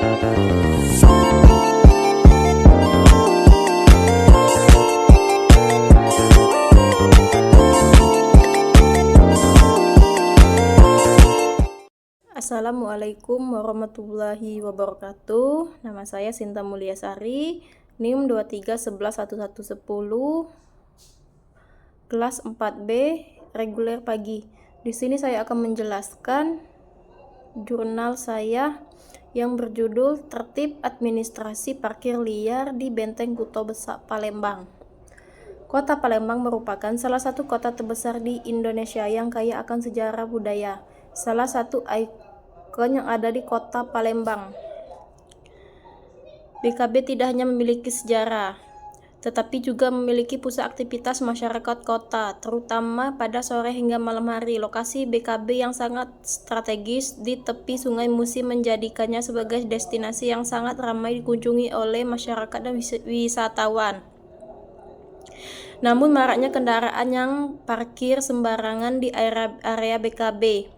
Assalamualaikum warahmatullahi wabarakatuh. Nama saya Sinta Mulyasari, NIM 23111110, kelas 4B, reguler pagi. Di sini saya akan menjelaskan jurnal saya yang berjudul Tertib Administrasi Parkir Liar di Benteng Kuto Besak, Palembang. Kota Palembang merupakan salah satu kota terbesar di Indonesia yang kaya akan sejarah budaya. Salah satu ikon yang ada di kota Palembang. BKB tidak hanya memiliki sejarah, tetapi juga memiliki pusat aktivitas masyarakat kota, terutama pada sore hingga malam hari. Lokasi BKB yang sangat strategis di tepi Sungai Musi menjadikannya sebagai destinasi yang sangat ramai dikunjungi oleh masyarakat dan wisatawan. Namun maraknya kendaraan yang parkir sembarangan di area BKB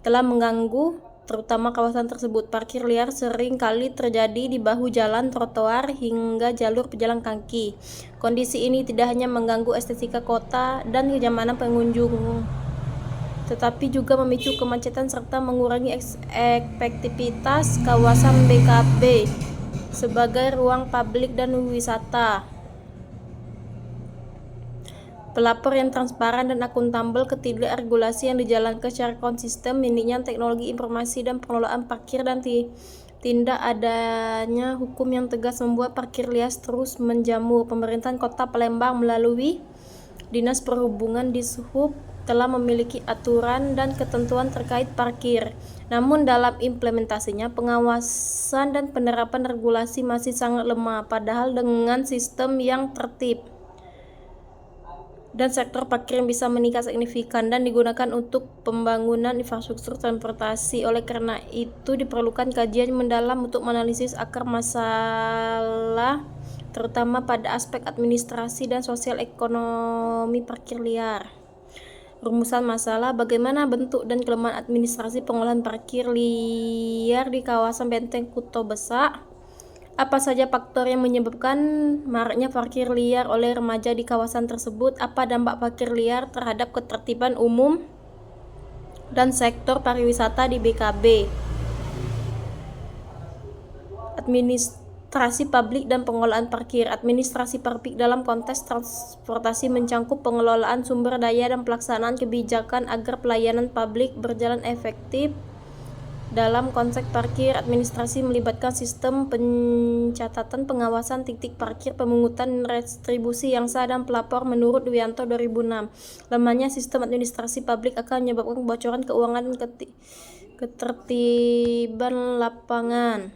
telah mengganggu terutama kawasan tersebut. Parkir liar sering kali terjadi di bahu jalan, trotoar, hingga jalur pejalan kaki. Kondisi ini tidak hanya mengganggu estetika kota dan kenyamanan pengunjung, tetapi juga memicu kemacetan serta mengurangi efektivitas kawasan BKB sebagai ruang publik dan wisata. Pelapor yang transparan dan akuntabel, ketidakregulasi yang dijalankan secara konsisten, minimnya teknologi informasi dan pengelolaan parkir, dan tidak adanya hukum yang tegas membuat parkir liar terus menjamur. Pemerintahan Kota Palembang melalui Dinas Perhubungan Dishub telah memiliki aturan dan ketentuan terkait parkir. Namun dalam implementasinya, pengawasan dan penerapan regulasi masih sangat lemah, padahal dengan sistem yang tertib dan sektor parkir yang bisa meningkat signifikan dan digunakan untuk pembangunan infrastruktur transportasi. Oleh karena itu diperlukan kajian mendalam untuk menganalisis akar masalah, terutama pada aspek administrasi dan sosial ekonomi parkir liar. Rumusan masalah: bagaimana bentuk dan kelemahan administrasi pengolahan parkir liar di kawasan Benteng Kuto Besak? Apa saja faktor yang menyebabkan maraknya parkir liar oleh remaja di kawasan tersebut? Apa dampak parkir liar terhadap ketertiban umum dan sektor pariwisata di BKB? Administrasi publik dan pengelolaan parkir. Administrasi publik dalam konteks transportasi mencangkup pengelolaan sumber daya dan pelaksanaan kebijakan agar pelayanan publik berjalan efektif. Dalam konteks parkir, administrasi melibatkan sistem pencatatan, pengawasan titik parkir, pemungutan retribusi yang sah, dan pelapor. Menurut Wianto 2006, lemahnya sistem administrasi publik akan menyebabkan kebocoran keuangan dan ketertiban lapangan.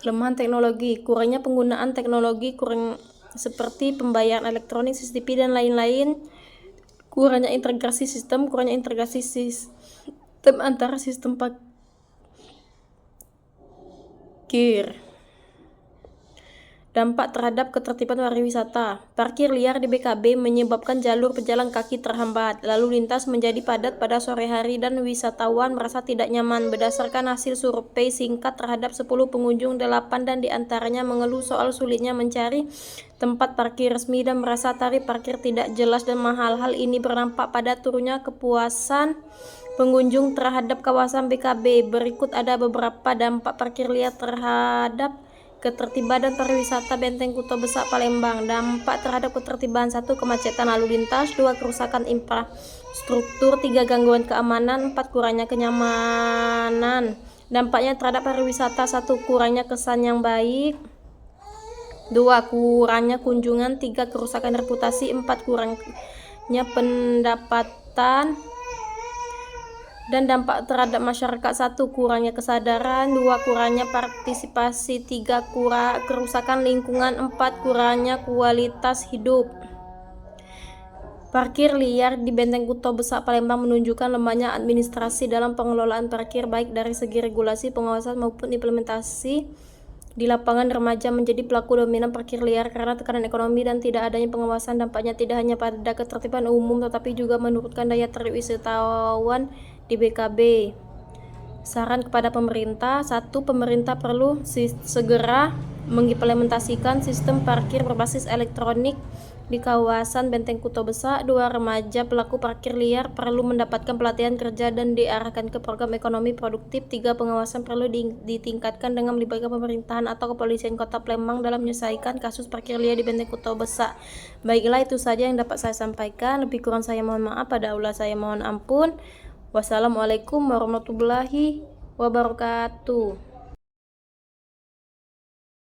Kelemahan teknologi: kurangnya penggunaan teknologi seperti pembayaran elektronik, CCTV, dan lain-lain. Kurangnya integrasi sistem antara sistem parkir. Dampak terhadap ketertiban pariwisata. Parkir liar di BKB menyebabkan jalur pejalan kaki terhambat, lalu lintas menjadi padat pada sore hari, dan wisatawan merasa tidak nyaman. Berdasarkan hasil survei singkat terhadap 10 pengunjung, 8 dan diantaranya mengeluh soal sulitnya mencari tempat parkir resmi dan merasa tarif parkir tidak jelas dan mahal. Hal ini berdampak pada turunnya kepuasan pengunjung terhadap kawasan BKB. Berikut ada beberapa dampak parkir liar terhadap ketertiban dan pariwisata Benteng Kuto Besak, Palembang. Dampak terhadap ketertiban: 1. Kemacetan lalu lintas. 2. Kerusakan infrastruktur. 3. Gangguan keamanan. 4. Kurangnya kenyamanan. Dampaknya terhadap pariwisata: 1. Kurangnya kesan yang baik. 2. Kurangnya kunjungan. 3. Kerusakan reputasi. 4. Kurangnya pendapatan. Dan dampak terhadap masyarakat: 1. Kurangnya kesadaran. 2. Kurangnya partisipasi. 3. Kerusakan lingkungan. 4. Kurangnya kualitas hidup. Parkir liar di Benteng Kuto Besak, Palembang menunjukkan lemahnya administrasi dalam pengelolaan parkir, baik dari segi regulasi, pengawasan, maupun implementasi. Di lapangan, remaja menjadi pelaku dominan parkir liar karena tekanan ekonomi dan tidak adanya pengawasan. Dampaknya tidak hanya pada ketertiban umum, tetapi juga menurunkan daya tarik wisatawan di BKB. Saran kepada pemerintah, 1. Pemerintah perlu segera mengimplementasikan sistem parkir berbasis elektronik di kawasan Benteng Kuto Besa. 2. Remaja pelaku parkir liar perlu mendapatkan pelatihan kerja dan diarahkan ke program ekonomi produktif. 3. Pengawasan perlu ditingkatkan dengan melibatkan pemerintahan atau kepolisian Kota Palembang dalam menyelesaikan kasus parkir liar di Benteng Kuto Besa. Baiklah, itu saja yang dapat saya sampaikan. Lebih kurang saya mohon maaf, pada Allah saya mohon ampun. Wassalamualaikum warahmatullahi wabarakatuh.